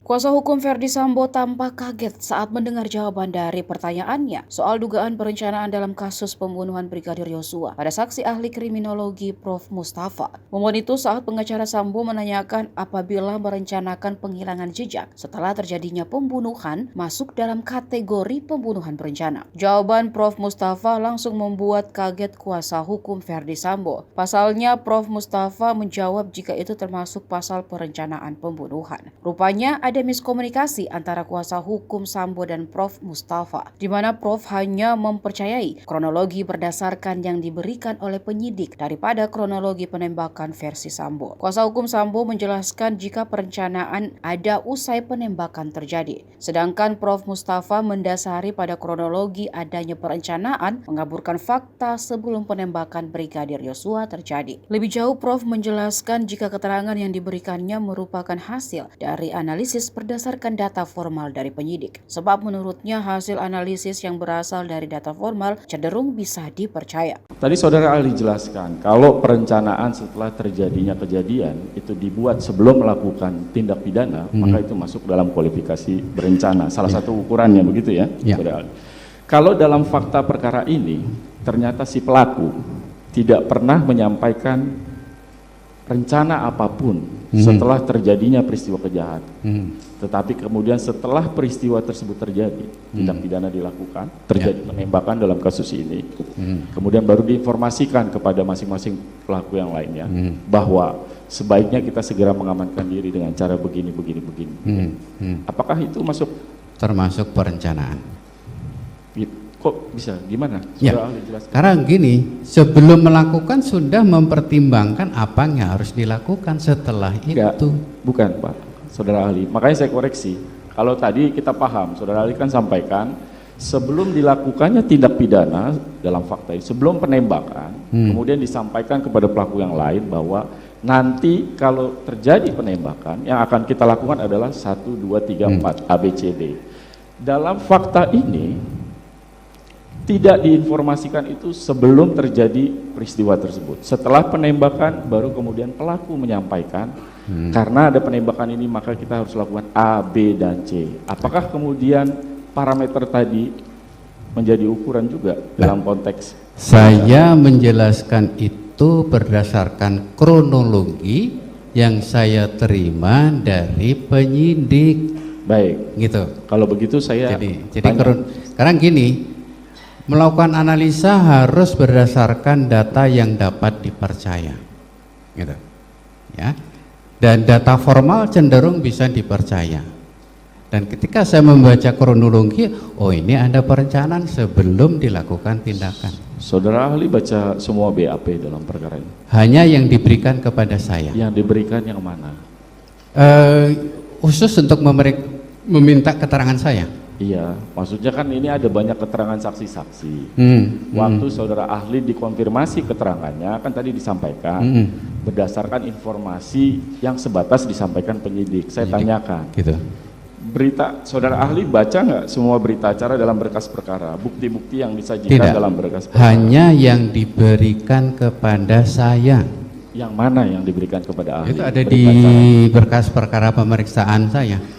Kuasa hukum Ferdy Sambo tampak kaget saat mendengar jawaban dari pertanyaannya soal dugaan perencanaan dalam kasus pembunuhan Brigadir Yosua pada saksi ahli kriminologi Prof. Mustafa. Momen itu saat pengacara Sambo menanyakan apabila merencanakan penghilangan jejak setelah terjadinya pembunuhan masuk dalam kategori pembunuhan berencana. Jawaban Prof. Mustafa langsung membuat kaget kuasa hukum Ferdy Sambo. Pasalnya Prof. Mustafa menjawab jika itu termasuk pasal perencanaan pembunuhan. Rupanya ada miskomunikasi antara kuasa hukum Sambo dan Prof. Mustafa, di mana Prof hanya mempercayai kronologi berdasarkan yang diberikan oleh penyidik daripada kronologi penembakan versi Sambo. Kuasa hukum Sambo menjelaskan jika perencanaan ada usai penembakan terjadi, sedangkan Prof. Mustafa mendasari pada kronologi adanya perencanaan mengaburkan fakta sebelum penembakan Brigadir Yosua terjadi. Lebih jauh, Prof menjelaskan jika keterangan yang diberikannya merupakan hasil dari analisis berdasarkan data formal dari penyidik. Sebab menurutnya hasil analisis yang berasal dari data formal cenderung bisa dipercaya. Tadi saudara ahli jelaskan kalau perencanaan setelah terjadinya kejadian itu dibuat sebelum melakukan tindak pidana, maka itu masuk dalam kualifikasi berencana. Salah satu ukurannya begitu ya, saudara ahli. Kalau dalam fakta perkara ini ternyata si pelaku tidak pernah menyampaikan rencana apapun setelah terjadinya peristiwa kejahatan. Tetapi kemudian setelah peristiwa tersebut terjadi, tindak pidana dilakukan, terjadi penembakan dalam kasus ini, kemudian baru diinformasikan kepada masing-masing pelaku yang lainnya bahwa sebaiknya kita segera mengamankan diri dengan cara begini. Apakah itu masuk? Termasuk perencanaan. Kok bisa? Gimana? Ya, karena gini, sebelum melakukan sudah mempertimbangkan apa yang harus dilakukan setelah Enggak, itu. Bukan Pak, saudara ahli. Makanya saya koreksi. Kalau tadi kita paham, saudara ahli kan sampaikan sebelum dilakukannya tindak pidana dalam fakta ini, sebelum penembakan, kemudian disampaikan kepada pelaku yang lain bahwa nanti kalau terjadi penembakan yang akan kita lakukan adalah 1, 2, 3, 4 ABCD. Dalam fakta ini tidak diinformasikan itu sebelum terjadi peristiwa tersebut. Setelah penembakan baru kemudian pelaku menyampaikan karena ada penembakan ini maka kita harus lakukan A, B, dan C. Apakah kemudian parameter tadi menjadi ukuran juga dalam konteks? Saya menjelaskan itu berdasarkan kronologi yang saya terima dari penyidik. Baik. Gitu. Kalau begitu saya jadi sekarang gini, melakukan analisa harus berdasarkan data yang dapat dipercaya, gitu, ya. Dan data formal cenderung bisa dipercaya. Dan ketika saya membaca kronologi, oh ini ada perencanaan sebelum dilakukan tindakan. Saudara ahli baca semua BAP dalam perkara ini? Hanya yang diberikan kepada saya. Yang diberikan yang mana? Khusus untuk meminta keterangan saya. Iya, maksudnya kan ini ada banyak keterangan saksi-saksi. Waktu saudara ahli dikonfirmasi keterangannya, kan tadi disampaikan berdasarkan informasi yang sebatas disampaikan penyidik. Saya tanyakan, gitu. Berita saudara ahli baca nggak semua berita acara dalam berkas perkara, bukti-bukti yang disajikan dalam berkas perkara? Hanya yang diberikan kepada saya. Yang mana yang diberikan kepada ahli? Itu ada di berkas perkara pemeriksaan saya.